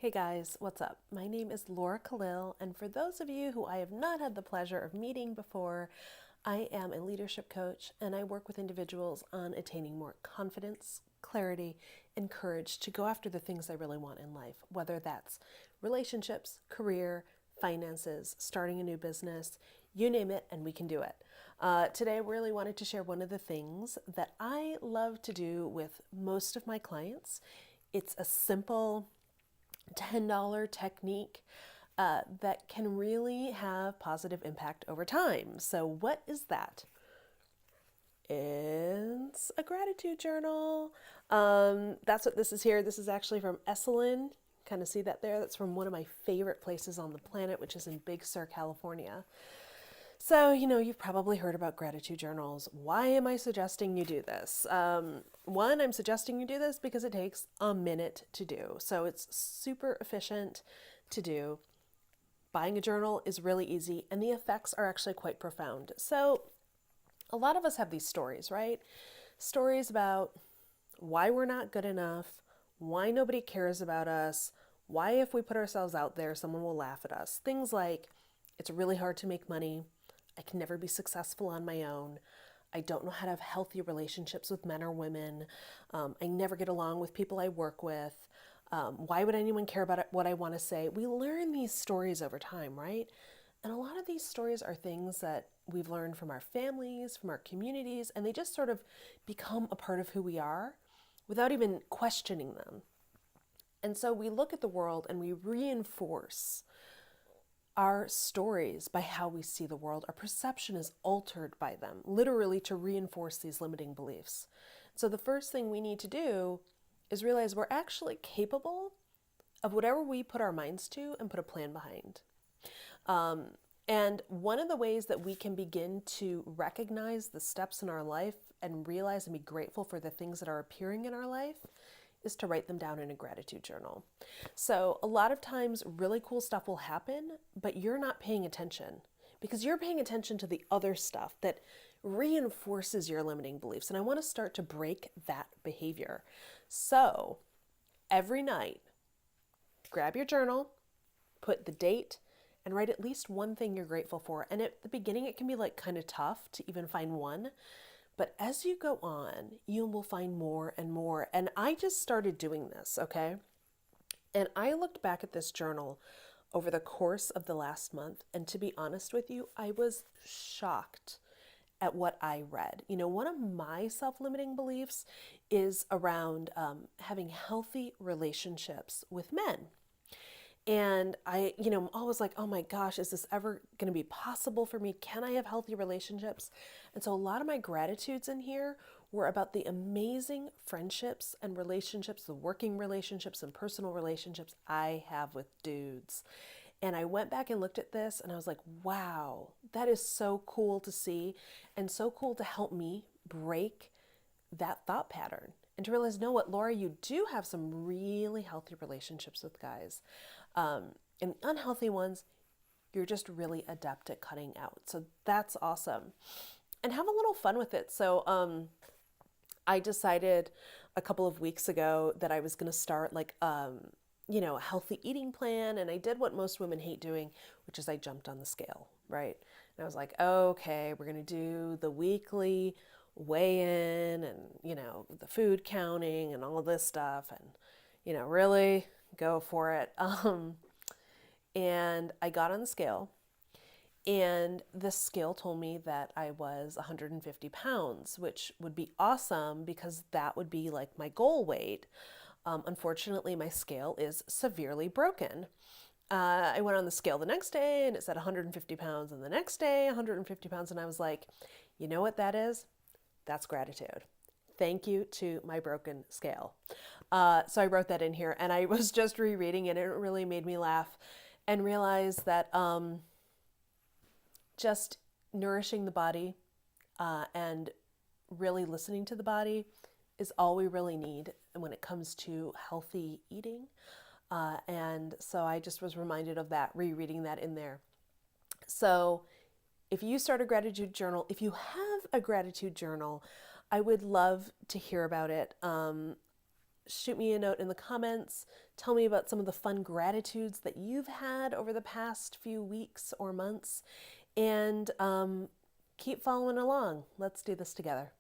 Hey guys, what's up? My name is Laura Khalil, and for those of you who I have not had the pleasure of meeting before, I am a leadership coach and I work with individuals on attaining more confidence, clarity, and courage to go after the things I really want in life, whether that's relationships, career, finances, starting a new business, you name it, and we can do it. Today, I really wanted to share one of the things that I love to do with most of my clients. It's a simple $10 technique that can really have positive impact over time. So, what is that? It's a gratitude journal. That's what this is here. This is actually from Esalen. Kind of see that there? That's from one of my favorite places on the planet, which is in Big Sur, California. So, you've probably heard about gratitude journals. Why am I suggesting you do this? One, I'm suggesting you do this because it takes a minute to do. So it's super efficient to do. Buying a journal is really easy, and the effects are actually quite profound. So, a lot of us have these stories, right? Stories about why we're not good enough, why nobody cares about us, why if we put ourselves out there, someone will laugh at us. Things like, it's really hard to make money, I can never be successful on my own, I don't know how to have healthy relationships with men or women, I never get along with people I work with, why would anyone care about what I want to say? We learn these stories over time, right? And a lot of these stories are things that we've learned from our families, from our communities, and they just sort of become a part of who we are without even questioning them. And so we look at the world and we reinforce our stories by how we see the world. Our perception is altered by them, literally to reinforce these limiting beliefs. So the first thing we need to do is realize we're actually capable of whatever we put our minds to and put a plan behind. And one of the ways that we can begin to recognize the steps in our life and realize and be grateful for the things that are appearing in our life is to write them down in a gratitude journal. So a lot of times really cool stuff will happen, but you're not paying attention because you're paying attention to the other stuff that reinforces your limiting beliefs. And I want to start to break that behavior. So every night, grab your journal, put the date, and write at least one thing you're grateful for. And at the beginning, it can be like kind of tough to even find one. But as you go on, you will find more and more. And I just started doing this, okay? And I looked back at this journal over the course of the last month. And to be honest with you, I was shocked at what I read. One of my self-limiting beliefs is around having healthy relationships with men. And I'm always like, oh my gosh, is this ever going to be possible for me? Can I have healthy relationships? And so a lot of my gratitudes in here were about the amazing friendships and relationships, the working relationships and personal relationships I have with dudes. And I went back and looked at this and I was like, wow, that is so cool to see and so cool to help me break that thought pattern and to realize, no, what, Laura, you do have some really healthy relationships with guys. And unhealthy ones, you're just really adept at cutting out. So that's awesome. And have a little fun with it. So I decided a couple of weeks ago that I was going to start a healthy eating plan. And I did what most women hate doing, which is I jumped on the scale, right? And I was like, okay, we're going to do the weekly weigh in and, the food counting and all of this stuff. And, really go for it. And I got on the scale, and the scale told me that I was 150 pounds, which would be awesome because that would be like my goal weight. Unfortunately, my scale is severely broken. I went on the scale the next day and it said 150 pounds, and the next day 150 pounds, and I was like, you know what that is? That's gratitude. Thank you to my broken scale. So I wrote that in here, and I was just rereading it, and it really made me laugh and realize that just nourishing the body and really listening to the body is all we really need when it comes to healthy eating. And so I just was reminded of that, rereading that in there. So if you start a gratitude journal, if you have a gratitude journal, I would love to hear about it. shoot me a note in the comments. Tell me about some of the fun gratitudes that you've had over the past few weeks or months. And keep following along. Let's do this together.